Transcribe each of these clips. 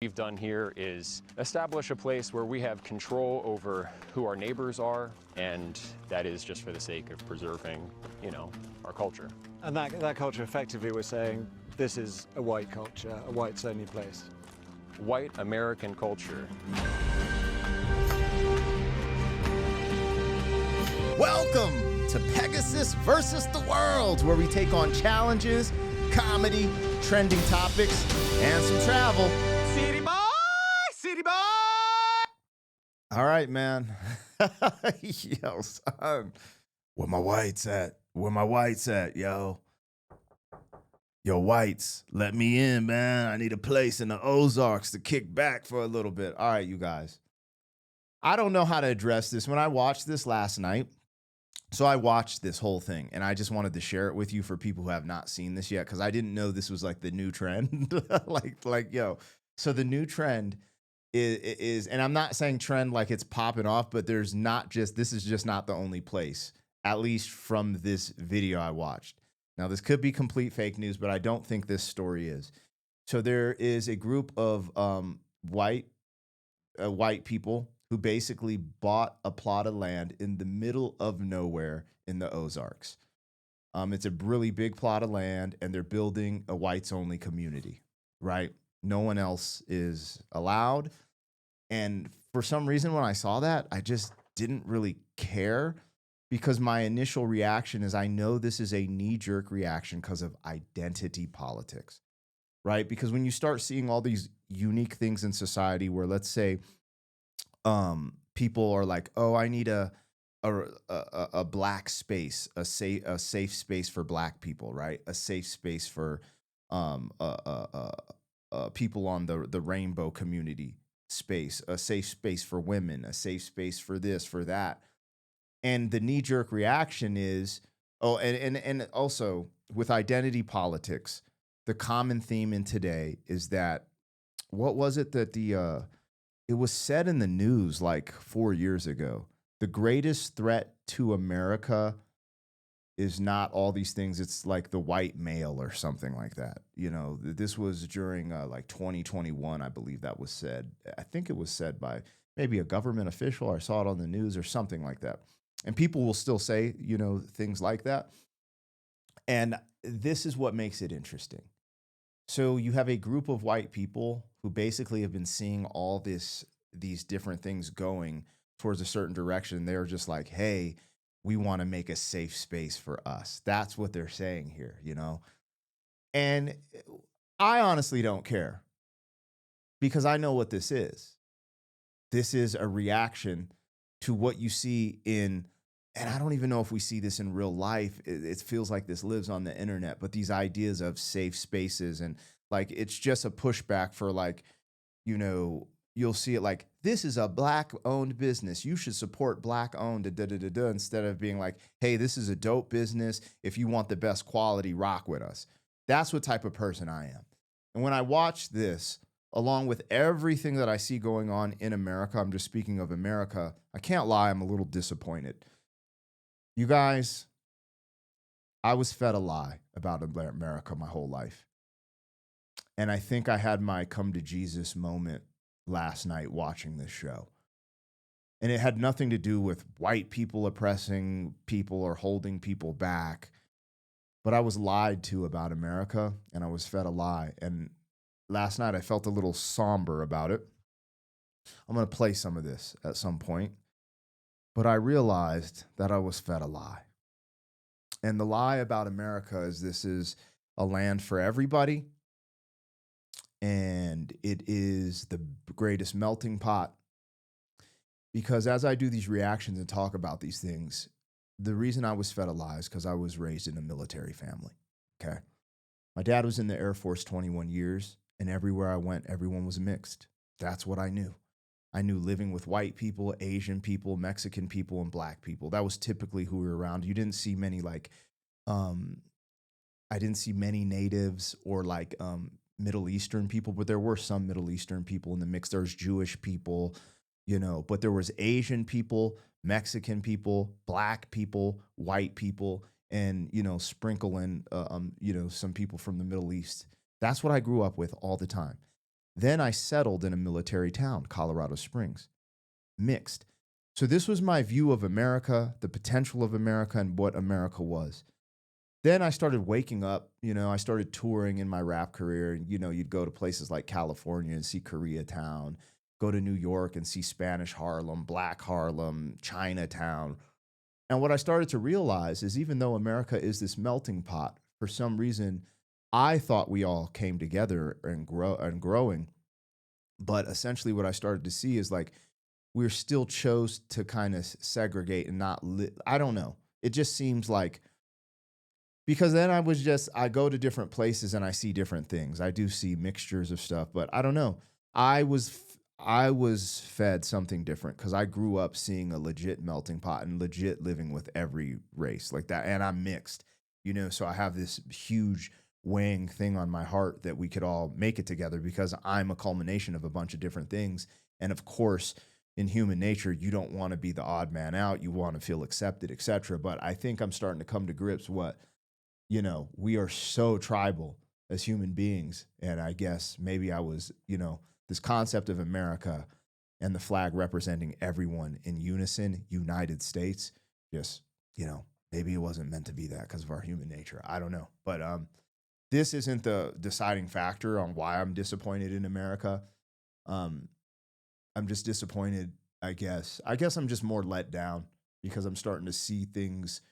We've done here is establish a place where we have control over who our neighbors are, and that is just for the sake of preserving, our culture. And that culture, effectively, we're saying this is a white culture, a whites-only place. White American culture. Welcome to Pegasus versus the World, where we take on challenges, comedy, trending topics, and some travel. City boy! City boy! All right, man. Yo, son. Where my whites at? Where my whites at, yo? Yo, whites, let me in, man. I need a place in the Ozarks to kick back for a little bit. All right, you guys. I don't know how to address this. When I watched this last night, so I watched this whole thing, and I just wanted to share it with you for people who have not seen this yet, because I didn't know this was like the new trend. Yo. So the new trend is, and I'm not saying trend like it's popping off, but this is just not the only place, at least from this video I watched. Now, this could be complete fake news, but I don't think this story is. So there is a group of white people who basically bought a plot of land in the middle of nowhere in the Ozarks. It's a really big plot of land, and they're building a whites-only community, right? No one else is allowed. And for some reason, when I saw that, I just didn't really care, because my initial reaction is, I know this is a knee-jerk reaction because of identity politics, right? Because when you start seeing all these unique things in society where, let's say, people are like, oh, I need a black space, a safe space for black people, right? A safe space for people on the rainbow community space, a safe space for women, a safe space for this, for that. And the knee-jerk reaction is, and also with identity politics, the common theme in today is that, what was it that it was said in the news like 4 years ago? The greatest threat to America is not all these things. It's like the white male or something like that. You know, this was during like 2021, I believe that was said. I think it was said by maybe a government official. I saw it on the news or something like that. And people will still say, things like that. And this is what makes it interesting. So you have a group of white people who basically have been seeing all these different things going towards a certain direction. They're just like, hey, we want to make a safe space for us. That's what they're saying here, And I honestly don't care, because I know what this is. This is a reaction to what you see and I don't even know if we see this in real life. It feels like this lives on the internet, but these ideas of safe spaces, and like, it's just a pushback for, like, you'll see it like, this is a black owned business, you should support black owned, instead of being like, hey, this is a dope business. If you want the best quality, rock with us. That's what type of person I am. And when I watch this, along with everything that I see going on in America, I'm just speaking of America, I can't lie, I'm a little disappointed. You guys, I was fed a lie about America my whole life. And I think I had my come to Jesus moment last night watching this show. And it had nothing to do with white people oppressing people or holding people back. But I was lied to about America, and I was fed a lie. And last night I felt a little somber about it. I'm going to play some of this at some point. But I realized that I was fed a lie. And the lie about America is, this is a land for everybody. And it is the greatest melting pot. Because as I do these reactions and talk about these things, the reason I was fed a lie is because I was raised in a military family. Okay. My dad was in the Air Force 21 years, and everywhere I went, everyone was mixed. That's what I knew. I knew living with white people, Asian people, Mexican people, and black people. That was typically who we were around. You didn't see many I didn't see many natives or Middle Eastern people, but there were some Middle Eastern people in the mix. There's Jewish people, but there was Asian people, Mexican people, black people, white people, and, sprinkle in, some people from the Middle East. That's what I grew up with all the time. Then I settled in a military town, Colorado Springs, mixed. So this was my view of America, the potential of America, and what America was. Then I started waking up, I started touring in my rap career. And, you'd go to places like California and see Koreatown, go to New York and see Spanish Harlem, Black Harlem, Chinatown. And what I started to realize is even though America is this melting pot, for some reason, I thought we all came together and growing. But essentially what I started to see is like, we're still chose to kind of segregate and not I don't know. It just seems like, because then I go to different places and I see different things. I do see mixtures of stuff, but I don't know. I was fed something different because I grew up seeing a legit melting pot and legit living with every race like that. And I'm mixed, so I have this huge weighing thing on my heart that we could all make it together because I'm a culmination of a bunch of different things. And of course, in human nature, you don't want to be the odd man out. You want to feel accepted, etc. But I think I'm starting to come to grips we are so tribal as human beings. And I guess maybe I was, this concept of America and the flag representing everyone in unison, United States, just, maybe it wasn't meant to be that because of our human nature. I don't know. But this isn't the deciding factor on why I'm disappointed in America. I'm just disappointed, I guess. I guess I'm just more let down because I'm starting to see things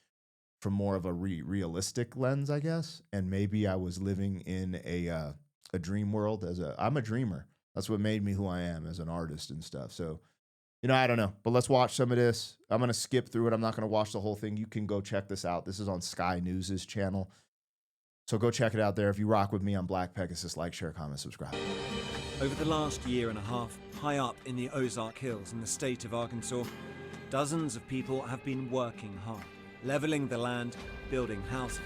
from more of a realistic lens, I guess. And maybe I was living in a dream world. I'm a dreamer. That's what made me who I am as an artist and stuff. So, I don't know. But let's watch some of this. I'm going to skip through it. I'm not going to watch the whole thing. You can go check this out. This is on Sky News' channel. So go check it out there. If you rock with me on Black Pegasus, like, share, comment, subscribe. Over the last year and a half, high up in the Ozark Hills in the state of Arkansas, dozens of people have been working hard, leveling the land, building houses.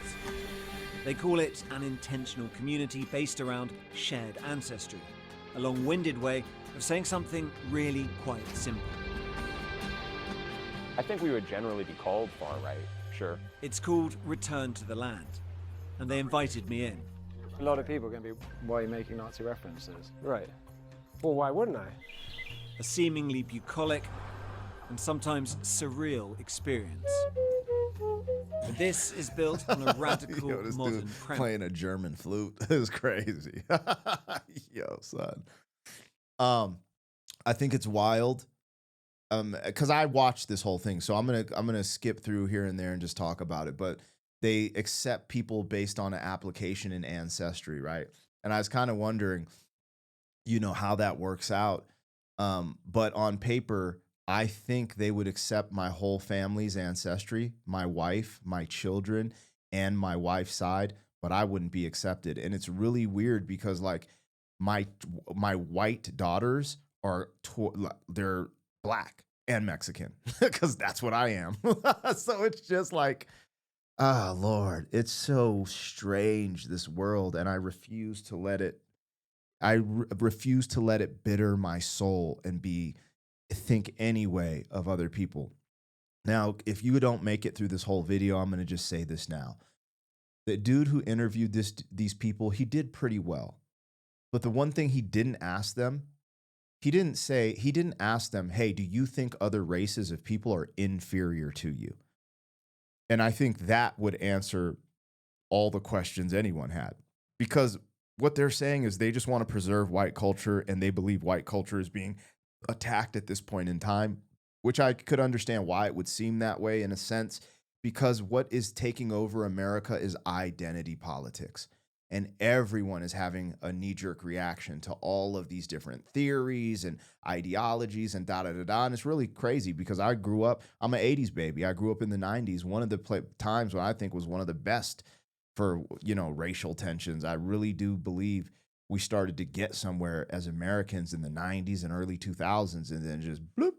They call it an intentional community based around shared ancestry, a long-winded way of saying something really quite simple. I think we would generally be called far right, sure. It's called Return to the Land, and they invited me in. A lot of people are going to be, why are you making Nazi references? Right. Well, why wouldn't I? A seemingly bucolic and sometimes surreal experience. But this is built on a radical this modern dude premise. playing a German flute. It was crazy. Yo, son. I think it's wild. Because I watched this whole thing, so I'm gonna skip through here and there and just talk about it. But they accept people based on an application and ancestry, right? And I was kind of wondering, how that works out. But on paper, I think they would accept my whole family's ancestry, my wife, my children, and my wife's side, but I wouldn't be accepted. And it's really weird because like my white daughters they're Black and Mexican because that's what I am. So it's just like, ah, Lord, it's so strange, this world, and I refuse to let it. Refuse to let it bitter my soul and think anyway of other people. Now, if you don't make it through this whole video, I'm going to just say this now. The dude who interviewed these people, he did pretty well. But the one thing he didn't ask them, he didn't ask them, hey, do you think other races of people are inferior to you? And I think that would answer all the questions anyone had. Because what they're saying is they just want to preserve white culture and they believe white culture is being attacked at this point in time, which I could understand why it would seem that way in a sense, because what is taking over America is identity politics. And everyone is having a knee-jerk reaction to all of these different theories and ideologies and da-da-da-da. And it's really crazy because I grew up, I'm an 80s baby. I grew up in the 90s. One of the times when I think was one of the best for, racial tensions. I really do believe we started to get somewhere as Americans in the 90s and early 2000s, and then just bloop.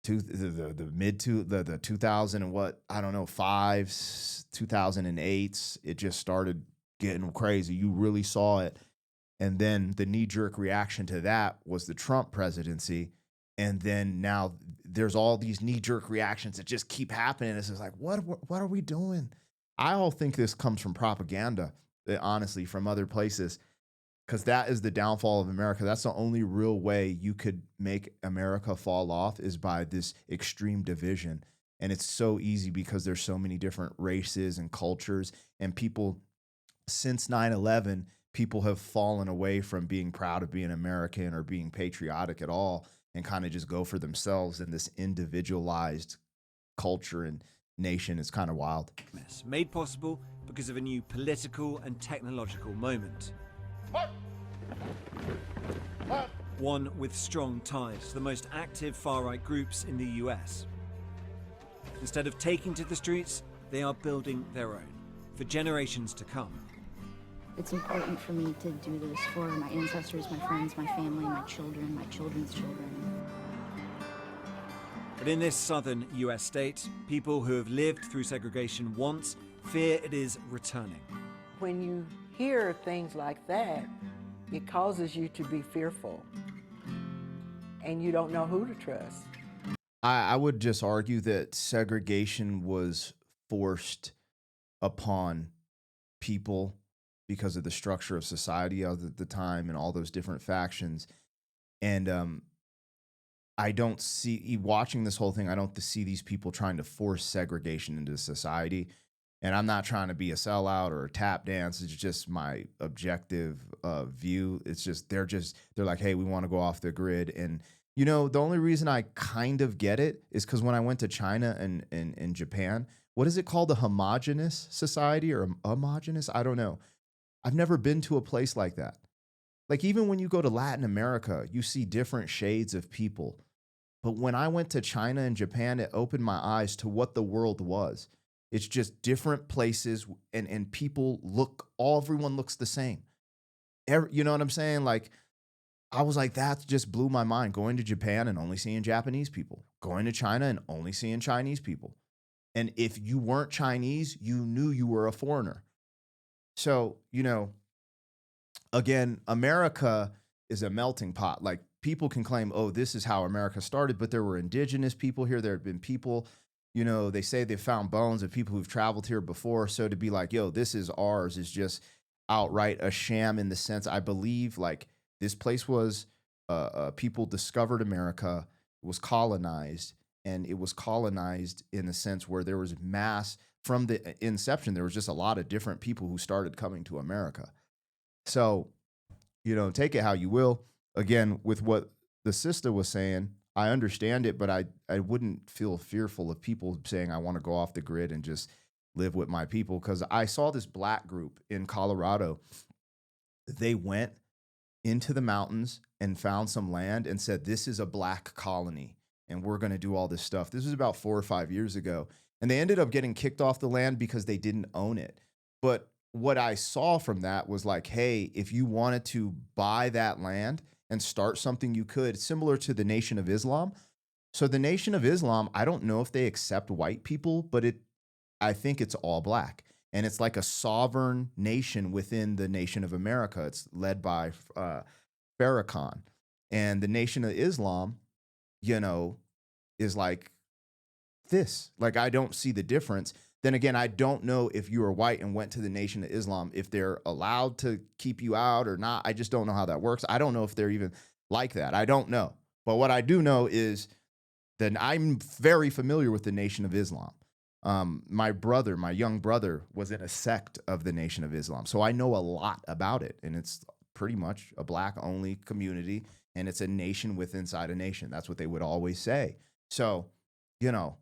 The 2000 and what, I don't know, 2008, it just started getting crazy. You really saw it. And then the knee-jerk reaction to that was the Trump presidency. And then now there's all these knee-jerk reactions that just keep happening. It's just like, what are we doing? I all think this comes from propaganda, honestly, from other places. because that is the downfall of America. That's the only real way you could make America fall off is by this extreme division. And it's so easy because there's so many different races and cultures and people. Since 9/11, people have fallen away from being proud of being American or being patriotic at all and kind of just go for themselves in this individualized culture and nation. It's kind of wild. Made possible because of a new political and technological moment. One with strong ties to the most active far-right groups in the US. Instead of taking to the streets, they are building their own for generations to come. It's important for me to do this for my ancestors, my friends, my family, my children, my children's children. But in this southern US state, people who have lived through segregation once fear it is returning. When you hear things like that, it causes you to be fearful, and you don't know who to trust. I would just argue that segregation was forced upon people because of the structure of society at the time and all those different factions. And I don't see, watching this whole thing, I don't see these people trying to force segregation into society. And I'm not trying to be a sellout or a tap dance. It's just my objective view. It's just, they're like, hey, we want to go off the grid. And, you know, the only reason I kind of get it is because when I went to China and Japan, what is it called? A homogenous society or homogenous? I don't know. I've never been to a place like that. Like even when you go to Latin America, you see different shades of people. But when I went to China and Japan, it opened my eyes to what the world was. It's just different places and people everyone looks the same. You know what I'm saying? Like, I was like, that just blew my mind. Going to Japan and only seeing Japanese people. Going to China and only seeing Chinese people. And if you weren't Chinese, you knew you were a foreigner. So, you know, again, America is a melting pot. Like people can claim, oh, this is how America started, but there were indigenous people here. There have been people, you know, they say they found bones of people who've traveled here before. So to be like, yo, this is ours is just outright a sham in the sense I believe like this place was people discovered America, it was colonized, and it was colonized in the sense where there was mass from the inception. There was just a lot of different people who started coming to America. So, you know, take it how you will. Again, with what the sister was saying, I understand it, but I wouldn't feel fearful of people saying, I want to go off the grid and just live with my people. Because I saw this black group in Colorado. They went into the mountains and found some land and said, this is a black colony and we're going to do all this stuff. This was about 4 or 5 years ago. And they ended up getting kicked off the land because they didn't own it. But what I saw from that was like, hey, if you wanted to buy that land and start something, you could, similar to the Nation of Islam. So the Nation of Islam, I don't know if they accept white people, but I think it's all black. And it's like a sovereign nation within the Nation of America. It's led by Farrakhan. And the Nation of Islam, you know, is like this. Like, I don't see the difference. Then again, I don't know if you are white and went to the Nation of Islam, if they're allowed to keep you out or not. I just don't know how that works. I don't know if they're even like that. I don't know. But what I do know is that I'm very familiar with the Nation of Islam. My young brother was in a sect of the Nation of Islam. So I know a lot about it. And it's pretty much a black only community. And it's a nation inside a nation. That's what they would always say. So, you know,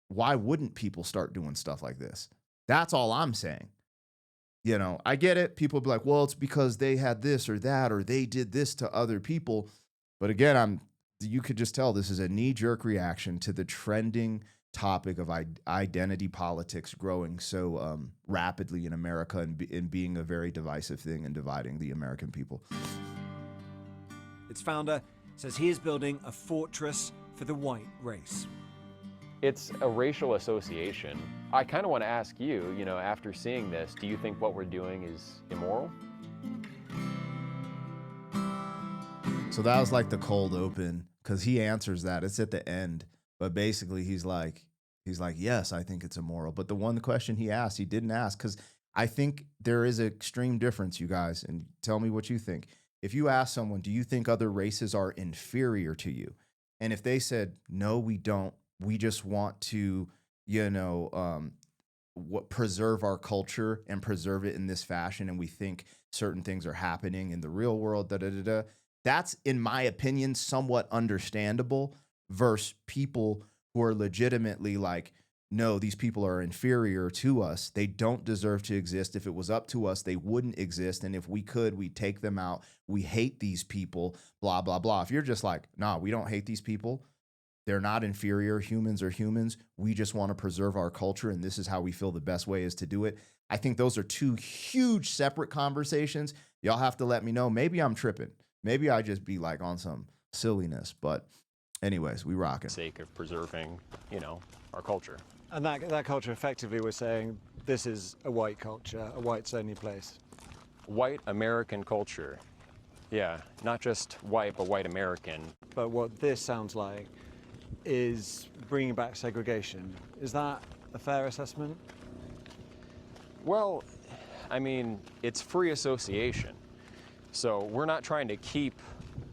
why wouldn't people start doing stuff like this? That's all I'm saying. You know, I get it. People be like, well, it's because they had this or that, or they did this to other people. But again, you could just tell this is a knee-jerk reaction to the trending topic of identity politics growing so rapidly in America and being a very divisive thing and dividing the American people. Its founder says he is building a fortress for the white race. It's a racial association. I kind of want to ask you, you know, after seeing this, do you think what we're doing is immoral? So that was like the cold open, because he answers that. It's at the end. But basically he's like, yes, I think it's immoral. But the one question he asked, he didn't ask, because I think there is an extreme difference, you guys, and tell me what you think. If you ask someone, do you think other races are inferior to you? And if they said, no, we don't, we just want to, preserve our culture and preserve it in this fashion, and we think certain things are happening in the real world, that's, in my opinion, somewhat understandable versus people who are legitimately like, no, these people are inferior to us. They don't deserve to exist. If it was up to us, they wouldn't exist. And if we could, we'd take them out. We hate these people, blah, blah, blah. If you're just like, nah, we don't hate these people. They're not inferior. Humans are humans. We just want to preserve our culture, and this is how we feel the best way is to do it. I think those are two huge separate conversations. Y'all have to let me know. Maybe I'm tripping. Maybe I just be like on some silliness. But anyways, we rocking. Sake of preserving, our culture. And that culture, effectively, we're saying this is a white culture, a whites only place. White American culture. Yeah, not just white, but white American. But what this sounds like is bringing back segregation. Is that a fair assessment? Well, I mean, it's free association. So we're not trying to keep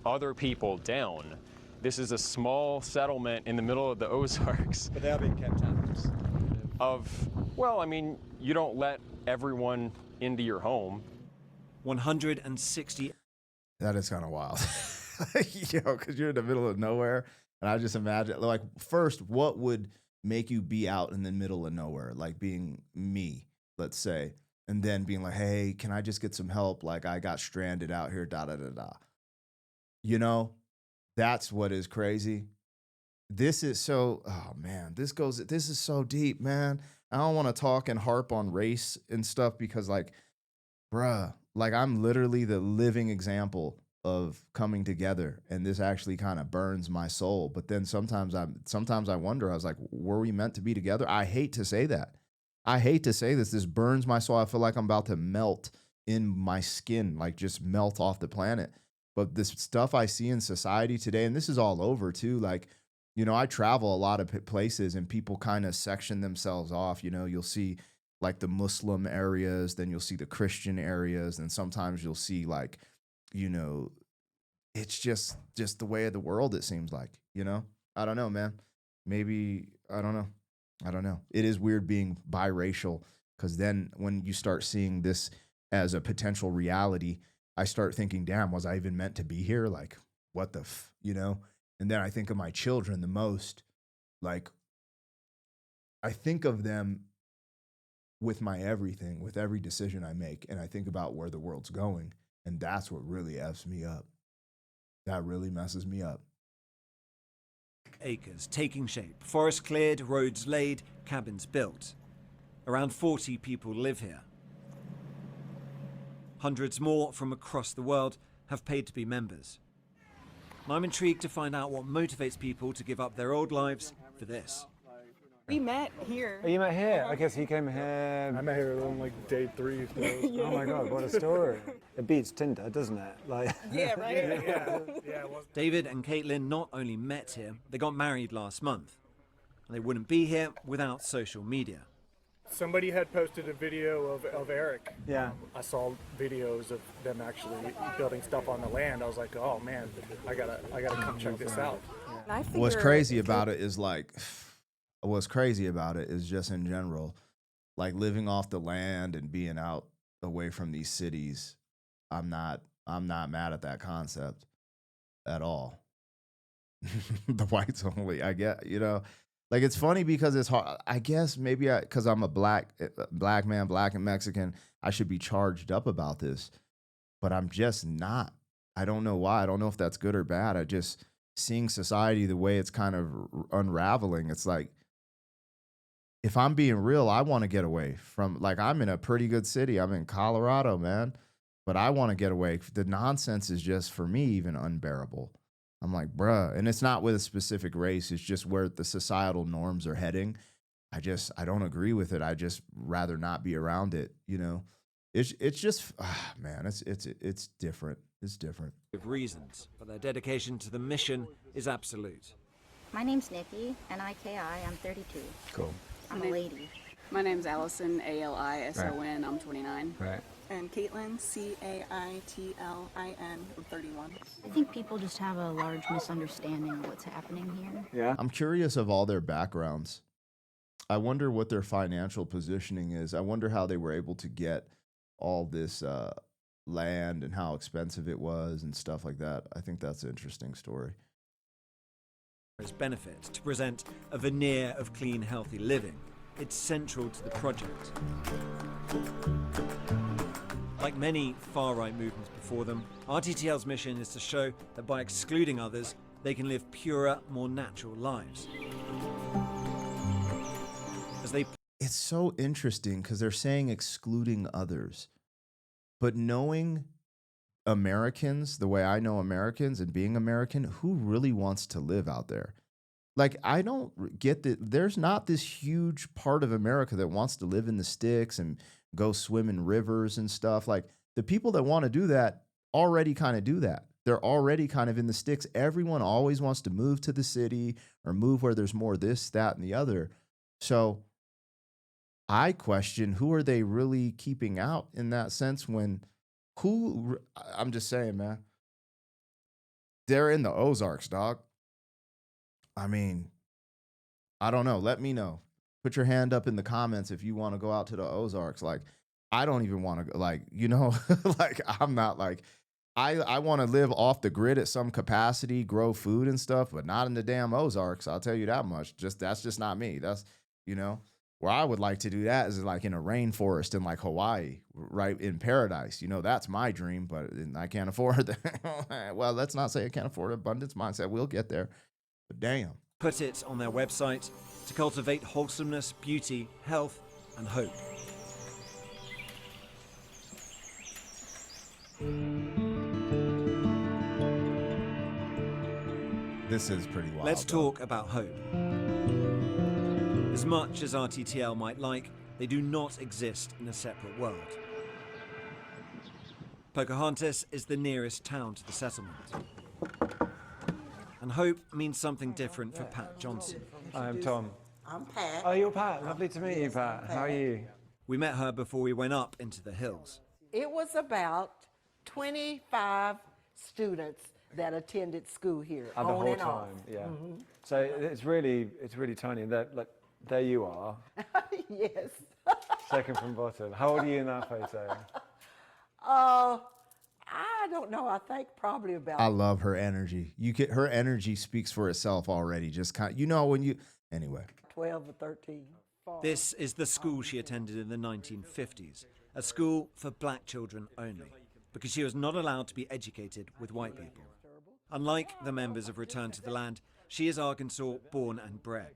other people down. This is a small settlement in the middle of the Ozarks. But they are being kept out. You don't let everyone into your home. 160. That is kind of wild. Because you're in the middle of nowhere. And I just imagine, like, first, what would make you be out in the middle of nowhere? Like being me, let's say, and then being like, hey, can I just get some help? Like, I got stranded out here, That's what is crazy. This is so, this is so deep, man. I don't want to talk and harp on race and stuff because, like, bruh, like, I'm literally the living example of coming together, and this actually kind of burns my soul. But then sometimes I wonder, I was like, were we meant to be together? I hate to say that. I hate to say this. This burns my soul. I feel like I'm about to melt in my skin, like just melt off the planet. But this stuff I see in society today, and this is all over too, like, I travel a lot of places and people kind of section themselves off. You'll see like the Muslim areas, then you'll see the Christian areas, and sometimes you'll see like, it's just the way of the world, it seems like, I don't know, man. Maybe, I don't know. It is weird being biracial, because then when you start seeing this as a potential reality, I start thinking, damn, was I even meant to be here? Like, what the And then I think of my children the most. Like, I think of them with my everything, with every decision I make, and I think about where the world's going, and that's what really F's me up. That really messes me up. Acres taking shape, forests cleared, roads laid, cabins built. Around 40 people live here. Hundreds more from across the world have paid to be members. And I'm intrigued to find out what motivates people to give up their old lives for this. We met here. Oh, you met here? I guess he came here. I met her on like day 3. Oh my God, what a story. It beats Tinder, doesn't it? Like. Yeah, right? Yeah. David and Caitlin not only met here, they got married last month. And they wouldn't be here without social media. Somebody had posted a video of Eric. Yeah. I saw videos of them actually building stuff on the land. I was like, oh man, I gotta come check this out. What's crazy about it is just in general, like living off the land and being out away from these cities. I'm not mad at that concept at all. The whites only, I get, like, it's funny because it's hard. I guess maybe because I'm a black man, black and Mexican, I should be charged up about this, but I'm just not. I don't know why. I don't know if that's good or bad. I just seeing society the way it's kind of unraveling. It's like, if I'm being real, I want to get away from, like, I'm in a pretty good city. I'm in Colorado, man, but I want to get away. The nonsense is just, for me, even unbearable. I'm like, bruh, and it's not with a specific race. It's just where the societal norms are heading. I don't agree with it. I just rather not be around it. It's just, man, it's different. It's different. Reasons, but their dedication to the mission is absolute. My name's Nikki, N-I-K-I. I'm 32. Cool. I'm a lady. My name's Allison, Alison. I'm 29. Right. And Caitlin, Caitlin, I'm 31. I think people just have a large misunderstanding of what's happening here. Yeah. I'm curious of all their backgrounds. I wonder what their financial positioning is. I wonder how they were able to get all this land and how expensive it was and stuff like that. I think that's an interesting story. As benefit to present a veneer of clean, healthy living. It's central to the project. Like many far-right movements before them, RTTL's mission is to show that by excluding others, they can live purer, more natural lives. As they It's so interesting because they're saying excluding others. But knowing Americans the way I know Americans and being American, who really wants to live out there? Like, I don't get that. There's not this huge part of America that wants to live in the sticks and go swim in rivers and stuff. Like, the people that want to do that already kind of do that. They're already kind of in the sticks. Everyone always wants to move to the city or move where there's more this, that, and the other. So I question, who are they really keeping out in that sense when I'm just saying, man, they're in the Ozarks, dog. I mean, I don't know. Let me know. Put your hand up in the comments if you want to go out to the Ozarks. Like, I don't even want to go, like, like, I'm not like, I want to live off the grid at some capacity, grow food and stuff, but not in the damn Ozarks. I'll tell you that much. That's just not me. That's, where I would like to do that is like in a rainforest in like Hawaii, right? In paradise. That's my dream, but I can't afford that. Well, let's not say I can't afford abundance mindset. We'll get there. But damn. put it on their website to cultivate wholesomeness, beauty, health, and hope. This is pretty wild. Let's talk about hope. As much as RTTL might like, they do not exist in a separate world. Pocahontas is the nearest town to the settlement. And hope means something different for Pat Johnson. I'm Tom. I'm Pat. Oh, you're Pat. Lovely to meet you, Pat. How are you? We met her before we went up into the hills. It was about 25 students that attended school here. The on whole and off. time, yeah. So it's really tiny. There you are. Yes. Second from bottom. How old are you in that photo? I don't know. I think probably about. I love her energy. Her energy speaks for itself already. Just anyway. 12 or 13. This is the school she attended in the 1950s, a school for black children only, because she was not allowed to be educated with white people. Unlike the members of Return to the Land, she is Arkansas born and bred.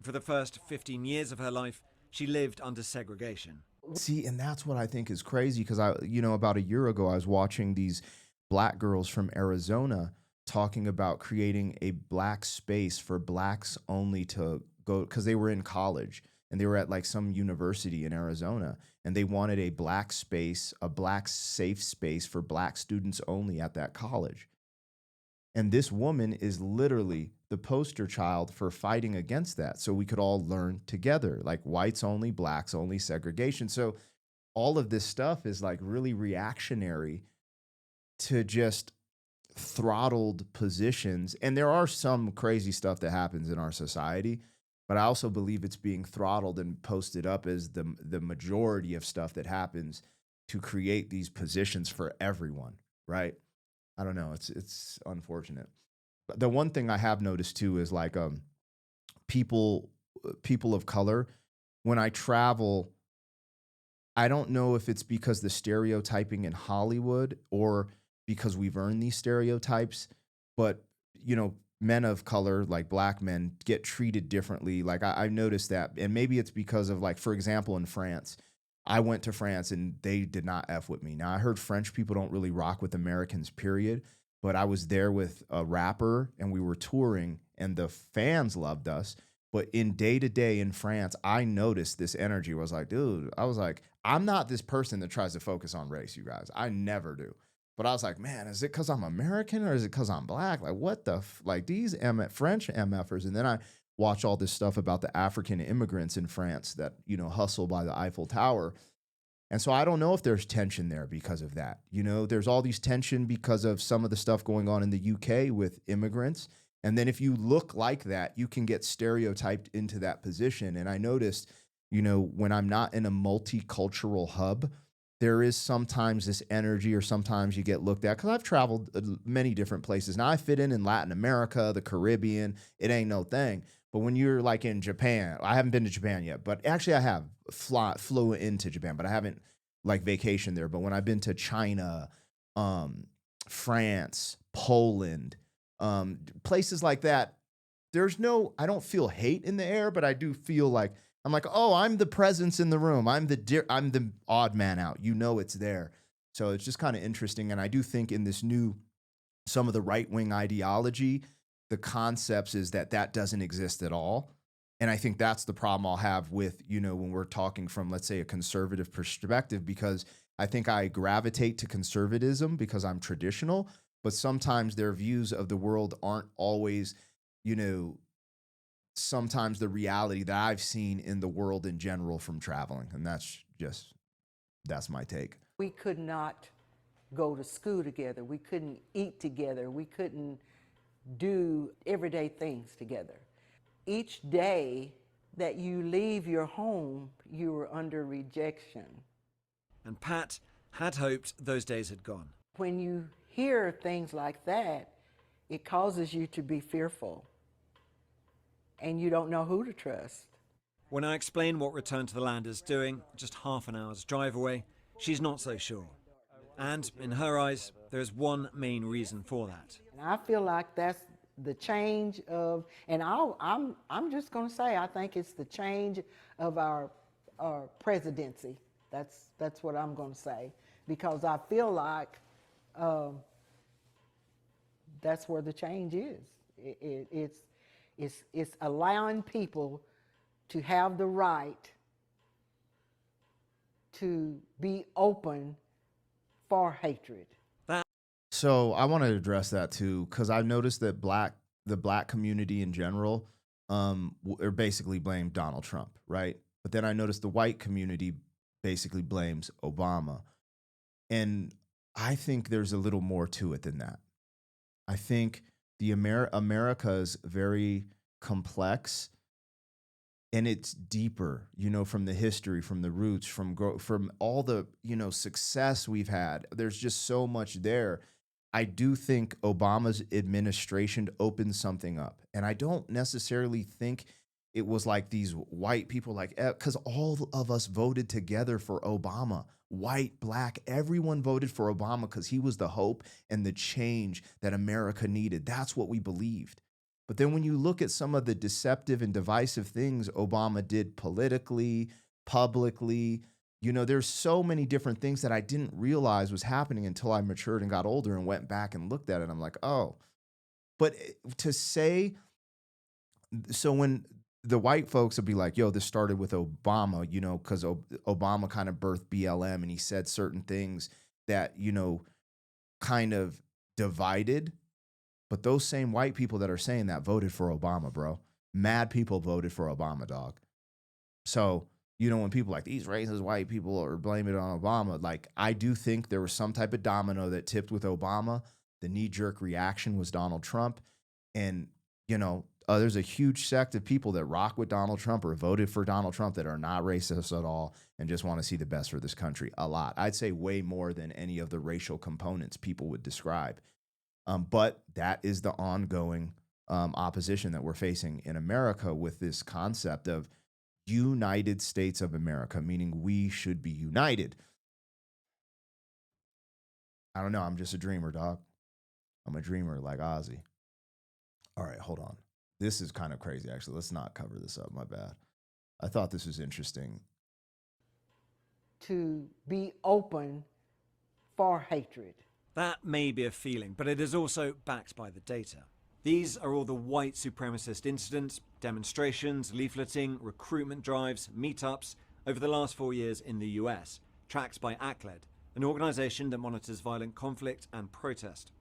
For the first 15 years of her life, she lived under segregation. See, and that's what I think is crazy because about a year ago, I was watching these black girls from Arizona talking about creating a black space for blacks only to go, because they were in college and they were at like some university in Arizona and they wanted a black space, a black safe space for black students only at that college. And this woman is literally the poster child for fighting against that. So we could all learn together, like whites only, blacks only, segregation. So all of this stuff is like really reactionary to just throttled positions. And there are some crazy stuff that happens in our society, but I also believe it's being throttled and posted up as the majority of stuff that happens to create these positions for everyone, right? I don't know. It's unfortunate. The one thing I have noticed too is like people of color, when I travel, I don't know if it's because the stereotyping in Hollywood or because we've earned these stereotypes, but men of color, like black men, get treated differently. Like I've noticed that, and maybe it's because of, like, for example, in France, I went to France and they did not F with me. Now, I heard French people don't really rock with Americans, period. But I was there with a rapper and we were touring and the fans loved us. But in day-to-day in France, I noticed this energy. I was like, dude, I'm not this person that tries to focus on race, you guys. I never do. But I was like, man, is it because I'm American or is it because I'm black? Like, what the like these French MFers? And then I watch all this stuff about the African immigrants in France that, hustle by the Eiffel Tower. And so I don't know if there's tension there because of that. There's all these tension because of some of the stuff going on in the UK with immigrants. And then if you look like that, you can get stereotyped into that position. And I noticed, when I'm not in a multicultural hub, there is sometimes this energy, or sometimes you get looked at, because I've traveled many different places. Now I fit in Latin America, the Caribbean, it ain't no thing. But when you're like in Japan, I haven't been to Japan yet, but actually I have flew into Japan, but I haven't like vacationed there. But when I've been to China, France, Poland, places like that, I don't feel hate in the air, but I do feel like, I'm like, oh, I'm the presence in the room. I'm the odd man out. It's there. So it's just kind of interesting. And I do think in this some of the right-wing ideology, the concepts is that doesn't exist at all. And I think that's the problem I'll have with, when we're talking from, let's say, a conservative perspective, because I think I gravitate to conservatism because I'm traditional, but sometimes their views of the world aren't always, sometimes the reality that I've seen in the world in general from traveling. And that's my take. We could not go to school together. We couldn't eat together. We couldn't do everyday things together. Each day that you leave your home, you are under rejection. And Pat had hoped those days had gone. When you hear things like that, it causes you to be fearful, and you don't know who to trust. When I explain what Return to the Land is doing, just half an hour's drive away, she's not so sure. And in her eyes, there's one main reason for that. And I feel like that's the change of, and I'm just going to say, I think it's the change of our presidency. That's what I'm going to say, because I feel like that's where the change is. It's allowing people to have the right to be open for hatred. So I want to address that too, because I've noticed that the black community in general are basically blamed Donald Trump, right? But then I noticed the white community basically blames Obama. And I think there's a little more to it than that. I think the America is very complex, and it's deeper, from the history, from the roots, from all the, success we've had. There's just so much there. I do think Obama's administration opened something up. And I don't necessarily think it was like these white people, because all of us voted together for Obama. White, black, everyone voted for Obama because he was the hope and the change that America needed. That's what we believed. But then when you look at some of the deceptive and divisive things Obama did politically, publicly, there's so many different things that I didn't realize was happening until I matured and got older and went back and looked at it. I'm like, oh. But to say, so when the white folks will be like, yo, this started with Obama, because Obama kind of birthed BLM, and he said certain things that, kind of divided. But those same white people that are saying that voted for Obama, bro. Mad people voted for Obama, dog. So, when people like these racist white people are blaming it on Obama, I do think there was some type of domino that tipped with Obama. The knee-jerk reaction was Donald Trump. And, there's a huge sect of people that rock with Donald Trump or voted for Donald Trump that are not racist at all and just want to see the best for this country. A lot. I'd say way more than any of the racial components people would describe. But that is the ongoing opposition that we're facing in America with this concept of United States of America, meaning we should be united. I don't know. I'm just a dreamer, dog. I'm a dreamer like Ozzy. All right, hold on. This is kind of crazy, actually. Let's not cover this up. My bad. I thought this was interesting. To be open for hatred. That may be a feeling, but it is also backed by the data. These are all the white supremacist incidents, demonstrations, leafleting, recruitment drives, meetups over the last 4 years in the US, tracked by ACLED, an organization that monitors violent conflict and protest.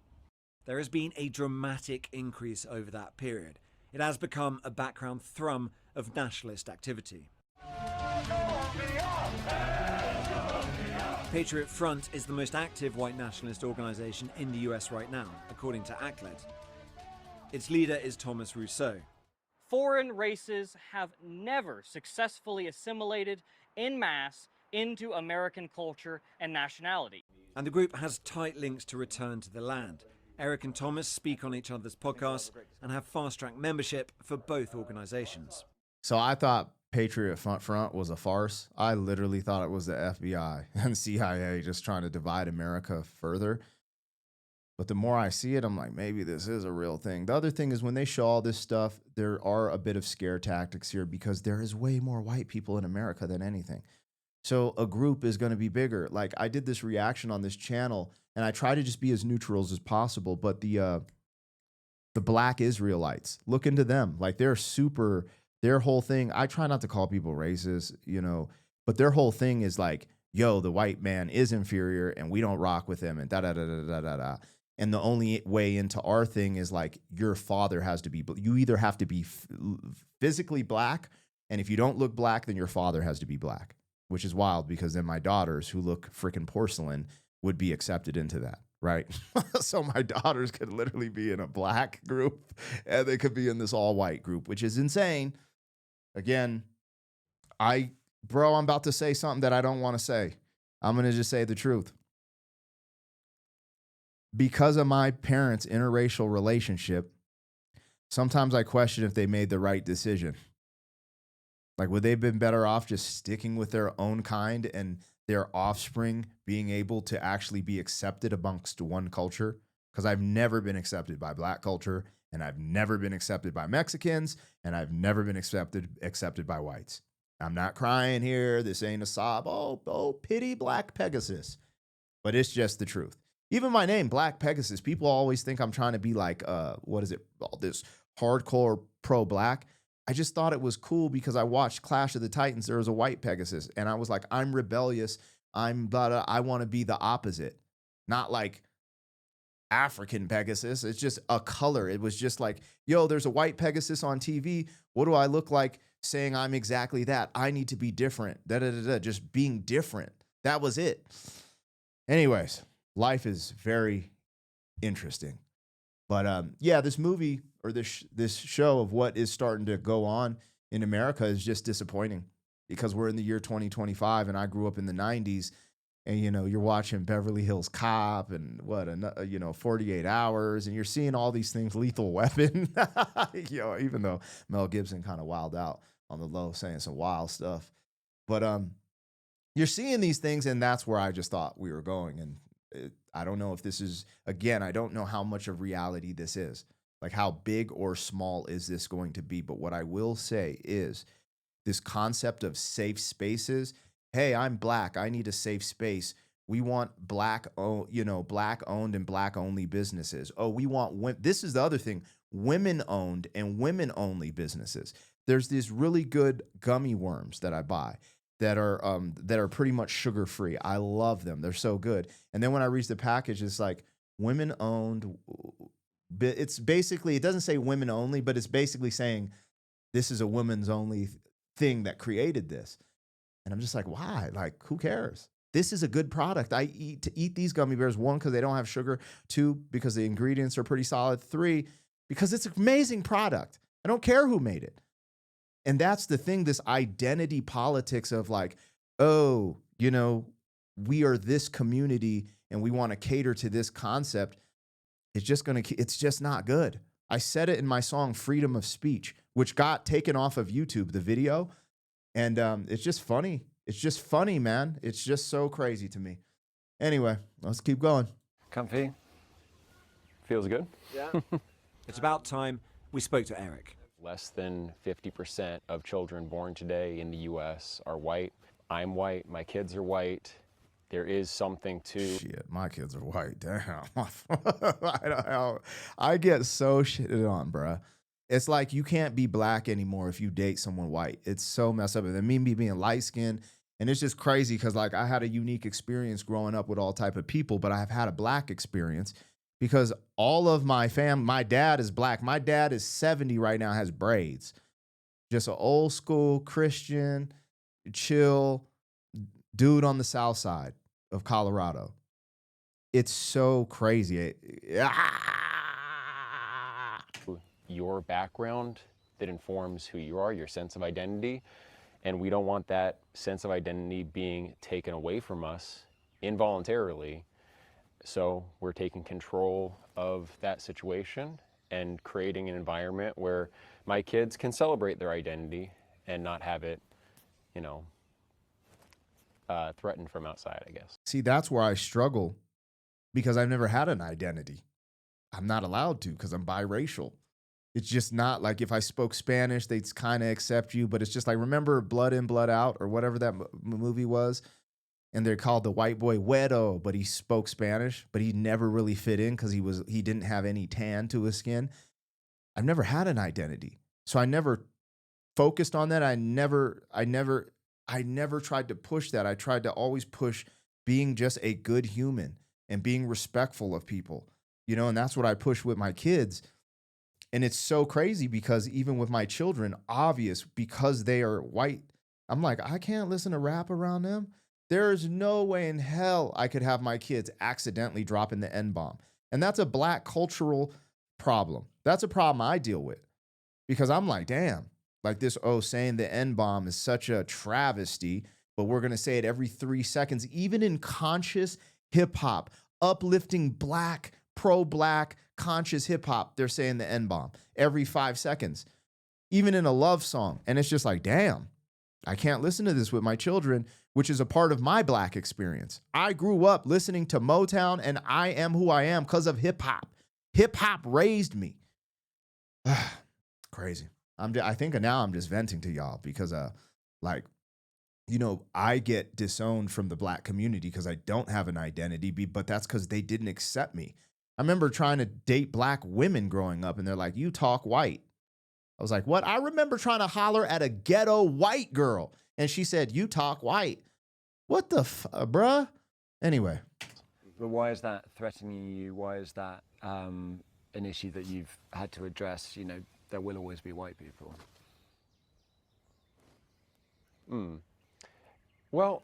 There has been a dramatic increase over that period. It has become a background thrum of nationalist activity. Patriot Front is the most active white nationalist organisation in the US right now, according to ACLED. Its leader is Thomas Rousseau. Foreign races have never successfully assimilated en masse into American culture and nationality. And the group has tight links to Return to the Land. Eric and Thomas speak on each other's podcasts and have fast-track membership for both organizations. So I thought Patriot Front was a farce. I literally thought it was the FBI and CIA just trying to divide America further. But the more I see it, I'm like, maybe this is a real thing. The other thing is when they show all this stuff, there are a bit of scare tactics here because there is way more white people in America than anything. So a group is going to be bigger. Like I did this reaction on this channel and I try to just be as neutral as possible. But the black Israelites, look into them. Like they're super, their whole thing, I try not to call people racist, you know, but their whole thing is like, yo, the white man is inferior and we don't rock with him and da-da-da-da-da-da-da. And the only way into our thing is like your father has to be, you either have to be physically black, and if you don't look black, then your father has to be black, which is wild because then my daughters who look freaking porcelain would be accepted into that, right? So my daughters could literally be in a black group and they could be in this all white group, which is insane. Again, I'm about to say something that I don't want to say. I'm going to just say the truth. Because of my parents' interracial relationship, sometimes I question if they made the right decision. Like, would they have been better off just sticking with their own kind and their offspring being able to actually be accepted amongst one culture? Because I've never been accepted by black culture, and I've never been accepted by Mexicans, and I've never been accepted by whites. I'm not crying here. This ain't a sob. Oh, pity Black Pegasus. But it's just the truth. Even my name, Black Pegasus, people always think I'm trying to be like, all this hardcore pro-black. I just thought it was cool because I watched Clash of the Titans. There was a white Pegasus, and I was like, I'm rebellious. I want to be the opposite. Not like African Pegasus. It's just a color. It was just like, yo, there's a white Pegasus on TV. What do I look like saying I'm exactly that? I need to be different. Just being different. That was it. Anyways. Life is very interesting. But yeah, this movie or this show of what is starting to go on in America is just disappointing because we're in the year 2025 and I grew up in the 90s and, you know, you're watching Beverly Hills Cop and 48 Hours and you're seeing all these things, Lethal Weapon, you know, even though Mel Gibson kind of wilded out on the low saying some wild stuff. But you're seeing these things and that's where I just thought we were going. And I don't know if this is, again, I don't know how much of reality this is. Like how big or small is this going to be? But what I will say is this concept of safe spaces. Hey, I'm black. I need a safe space. We want black owned and black only businesses. Oh, we want this is the other thing, women owned and women only businesses. There's these really good gummy worms that I buy that are pretty much sugar free. I love them. They're so good. And then when I read the package, it's like women owned. It's basically, it doesn't say women only, but it's basically saying this is a women's only thing that created this. And I'm just like, why? Like, who cares? This is a good product. I eat these gummy bears, 1, because they don't have sugar, 2, because the ingredients are pretty solid, 3, because it's an amazing product. I don't care who made it. And that's the thing, this identity politics of like, oh, you know, we are this community and we want to cater to this concept. It's just not good. I said it in my song, Freedom of Speech, which got taken off of YouTube, the video. And it's just funny. It's just funny, man. It's just so crazy to me. Anyway, let's keep going. Comfy? Feels good. Yeah. It's about time we spoke to Eric. Less than 50% of children born today in the U.S. are white. I'm white. My kids are white. There is something to... Shit, my kids are white. Damn. I get so shitted on, bruh. It's like you can't be black anymore if you date someone white. It's so messed up. And then me being light-skinned, and it's just crazy because like I had a unique experience growing up with all type of people, but I've had a black experience. because all of my dad is black. My dad is 70 right now, has braids. Just an old school Christian, chill dude on the south side of Colorado. It's so crazy. Your background that informs who you are, your sense of identity. And we don't want that sense of identity being taken away from us involuntarily. So we're taking control of that situation and creating an environment where my kids can celebrate their identity and not have it, threatened from outside, I guess. See, that's where I struggle because I've never had an identity. I'm not allowed to because I'm biracial. It's just not like if I spoke Spanish, they'd kind of accept you. But it's just like, remember Blood In, Blood Out or whatever that movie was? And they're called the white boy Güero, but he spoke Spanish, but he never really fit in because he didn't have any tan to his skin. I've never had an identity. So I never focused on that. I never tried to push that. I tried to always push being just a good human and being respectful of people, and that's what I push with my kids. And it's so crazy because even with my children, obvious because they are white, I'm like, I can't listen to rap around them. There is no way in hell I could have my kids accidentally dropping the N-bomb. And that's a black cultural problem. That's a problem I deal with because I'm like, damn, like this, saying the N-bomb is such a travesty, but we're going to say it every 3 seconds, even in conscious hip hop, uplifting black, pro-black, conscious hip hop, they're saying the N-bomb every 5 seconds, even in a love song. And it's just like, damn, I can't listen to this with my children, which is a part of my black experience. I grew up listening to Motown and I am who I am because of hip hop. Hip hop raised me. Crazy. I think now I'm just venting to y'all because I get disowned from the black community because I don't have an identity, but that's because they didn't accept me. I remember trying to date black women growing up, and they're like, you talk white. I was like, what? I remember trying to holler at a ghetto white girl, and she said, you talk white. What the bruh? Anyway. But why is that threatening you? Why is that an issue that you've had to address? There will always be white people. Well,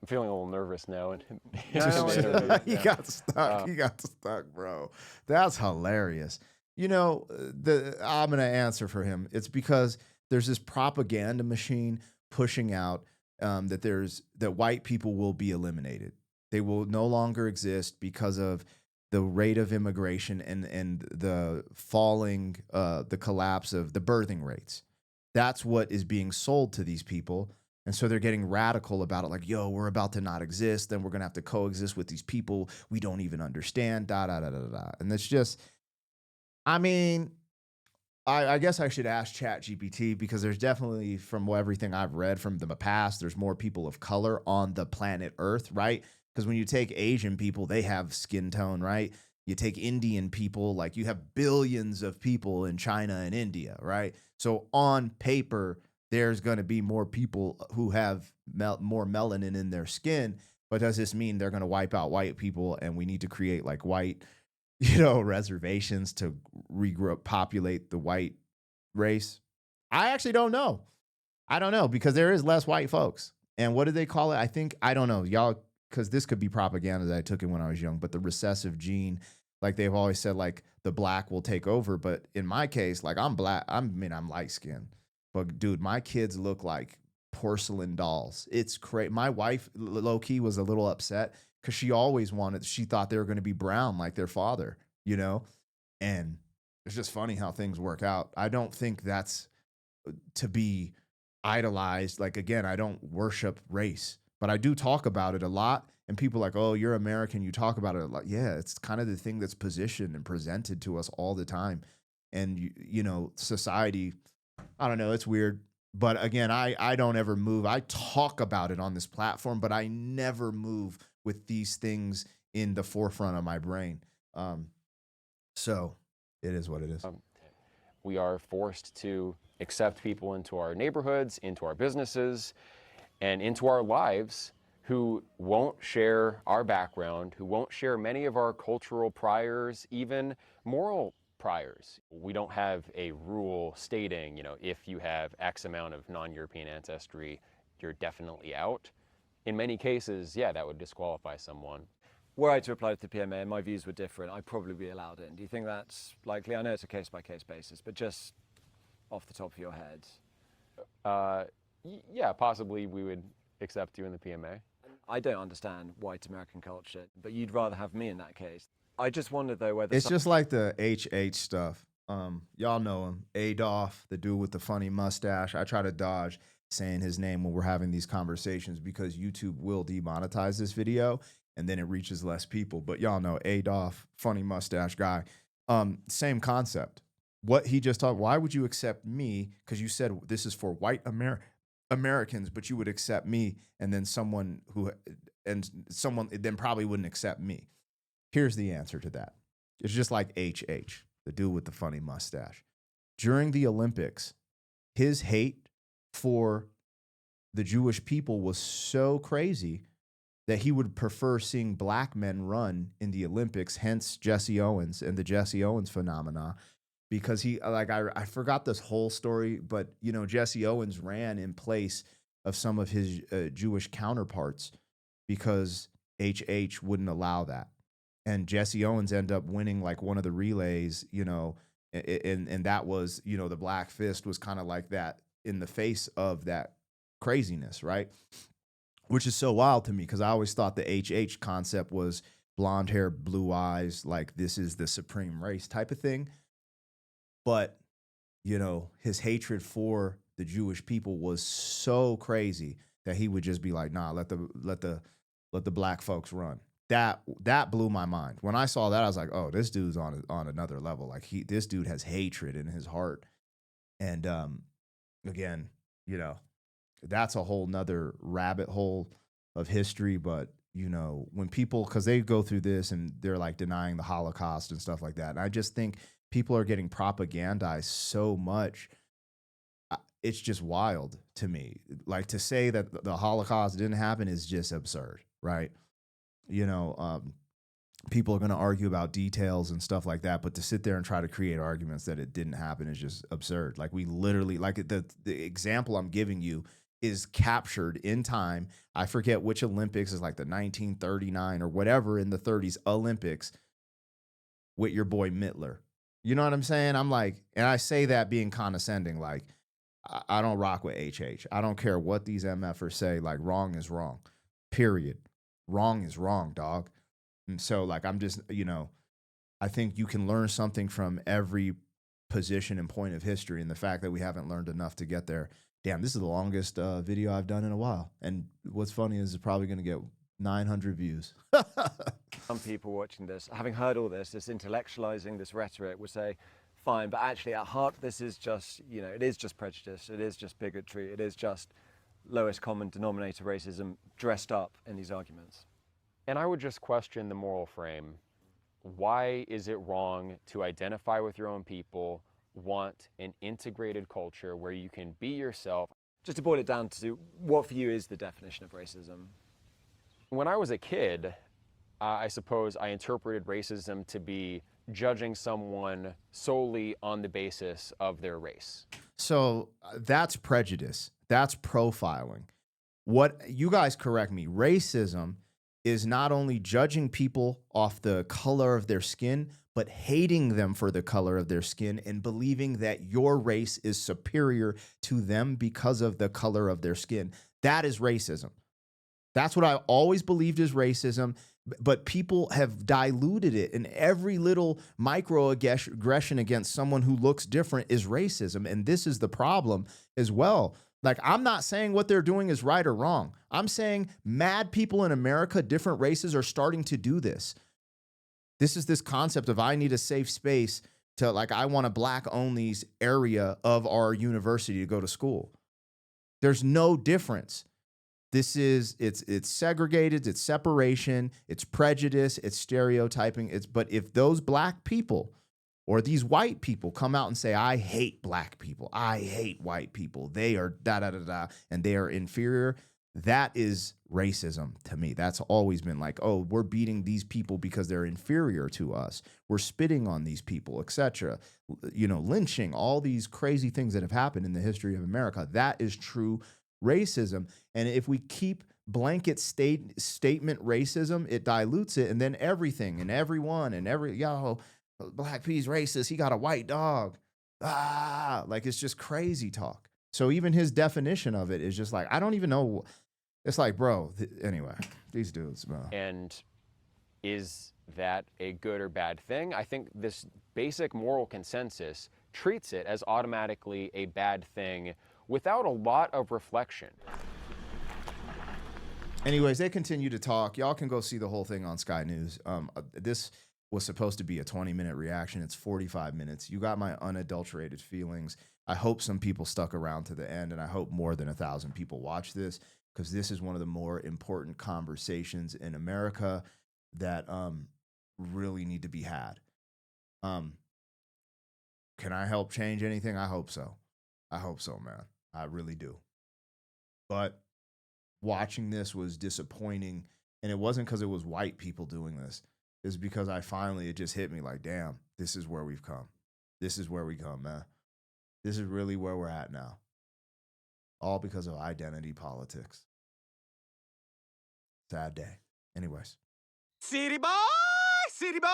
I'm feeling a little nervous now. He got stuck. He got stuck, bro. That's hilarious. I'm going to answer for him. It's because there's this propaganda machine pushing out that white people will be eliminated. They will no longer exist because of the rate of immigration and the falling, the collapse of the birthing rates. That's what is being sold to these people. And so they're getting radical about it, like, yo, we're about to not exist. Then we're going to have to coexist with these people we don't even understand, And it's just, I guess I should ask ChatGPT because there's definitely, from everything I've read from the past, there's more people of color on the planet Earth, right? Because when you take Asian people, they have skin tone, right? You take Indian people, like you have billions of people in China and India, right? So on paper, there's going to be more people who have more melanin in their skin. But does this mean they're going to wipe out white people and we need to create like white, reservations to populate the white race? I actually don't know. I don't know because there is less white folks. And what do they call it? I don't know, y'all, because this could be propaganda that I took in when I was young, but the recessive gene, like they've always said, like the black will take over. But in my case, like I'm black, I'm light skinned. But dude, my kids look like porcelain dolls. It's crazy. My wife, low key, was a little upset because she thought they were going to be brown like their father, And it's just funny how things work out. I don't think that's to be idolized. Like, again, I don't worship race, but I do talk about it a lot. And people are like, oh, you're American, you talk about it a lot. Yeah, it's kind of the thing that's positioned and presented to us all the time. And, society, I don't know, it's weird. But again, I don't ever move. I talk about it on this platform, but I never move with these things in the forefront of my brain. So it is what it is. We are forced to accept people into our neighborhoods, into our businesses, and into our lives who won't share our background, who won't share many of our cultural priors, even moral priors. We don't have a rule stating, if you have X amount of non-European ancestry, you're definitely out. In many cases, yeah, that would disqualify someone. Were I to apply to the PMA and my views were different, I'd probably be allowed in. Do you think that's likely? I know it's a case-by-case basis, but just off the top of your head. Yeah, possibly we would accept you in the PMA. I don't understand white American culture, but you'd rather have me in that case. I just wonder, though, whether... It's just like the HH stuff. Y'all know him, Adolf, the dude with the funny mustache. I try to dodge saying his name when we're having these conversations because YouTube will demonetize this video and then it reaches less people. But y'all know Adolf, funny mustache guy. Same concept. What he just talked, why would you accept me? Because you said this is for white Americans, but you would accept me, and then someone then probably wouldn't accept me. Here's the answer to that. It's just like HH, the dude with the funny mustache. During the Olympics, his hate for the Jewish people was so crazy that he would prefer seeing black men run in the Olympics, hence Jesse Owens and the Jesse Owens phenomena. Because I forgot this whole story, but Jesse Owens ran in place of some of his Jewish counterparts because HH wouldn't allow that, and Jesse Owens ended up winning like one of the relays, and that was the Black Fist was kind of like that in the face of that craziness, right? Which is so wild to me because I always thought the HH concept was blonde hair, blue eyes, like this is the supreme race type of thing. But, his hatred for the Jewish people was so crazy that he would just be like, nah, let the black folks run. That blew my mind. When I saw that, I was like, oh, this dude's on another level. Like this dude has hatred in his heart. And again, that's a whole nother rabbit hole of history. But, when people, because they go through this and they're like denying the Holocaust and stuff like that. And I just think people are getting propagandized so much. It's just wild to me. Like to say that the Holocaust didn't happen is just absurd, right? People are going to argue about details and stuff like that, but to sit there and try to create arguments that it didn't happen is just absurd. Like we literally, like the example I'm giving you is captured in time. I forget which Olympics is like the 1939 or whatever in the 30s Olympics with your boy Mittler. You know what I'm saying? I'm like, and I say that being condescending, like, I don't rock with HH. I don't care what these MFers say, like, wrong is wrong, period. Wrong is wrong, dog. And so, like, I'm just, I think you can learn something from every position and point of history, and the fact that we haven't learned enough to get there. Damn, this is the longest video I've done in a while. And what's funny is it's probably going to get 900 views. Some people watching this, having heard all this intellectualizing, this rhetoric, would say, fine, but actually at heart, this is just, it is just prejudice, it is just bigotry, it is just lowest common denominator racism dressed up in these arguments. And I would just question the moral frame. Why is it wrong to identify with your own people, want an integrated culture where you can be yourself? Just to boil it down to what for you is the definition of racism? When I was a kid, I suppose I interpreted racism to be judging someone solely on the basis of their race. So that's prejudice. That's profiling. What you guys correct me, racism is not only judging people off the color of their skin, but hating them for the color of their skin and believing that your race is superior to them because of the color of their skin. That is racism. That's what I always believed is racism, but people have diluted it, and every little microaggression against someone who looks different is racism, and this is the problem as well. Like, I'm not saying what they're doing is right or wrong. I'm saying mad people in America, different races, are starting to do this. This is this concept of I need a safe space to, like, I want a black-only area of our university to go to school. There's no difference. This is, it's segregated, it's separation, it's prejudice, it's stereotyping. But if those black people or these white people come out and say, I hate black people, I hate white people, they are da-da-da-da, and they are inferior, That is racism to me. That's always been like, oh, we're beating these people because they're inferior to us. We're spitting on these people, etc. You know, lynching, all these crazy things that have happened in the history of America. That is true racism. And if we keep blanket statement racism, it dilutes it, and then everything and everyone and Black P's racist. He got a white dog. Like it's just crazy talk. So even his definition of it is just like, I don't even know. It's like, bro, anyway, these dudes, bro. And is that a good or bad thing? I think this basic moral consensus treats it as automatically a bad thing without a lot of reflection. Anyways, they continue to talk. Y'all can go see the whole thing on Sky News. This was supposed to be a 20-minute reaction. It's 45 minutes. You got my unadulterated feelings. I hope some people stuck around to the end, and I hope more than 1,000 people watch this, because this is one of the more important conversations in America that really need to be had. Can I help change anything? I hope so. I hope so, man. I really do. But watching this was disappointing, and it wasn't because it was white people doing this. It's because it just hit me like, damn, this is where we've come. This is where we come, man. This is really where we're at now. All because of identity politics. Sad day. Anyways. City boy, city boy.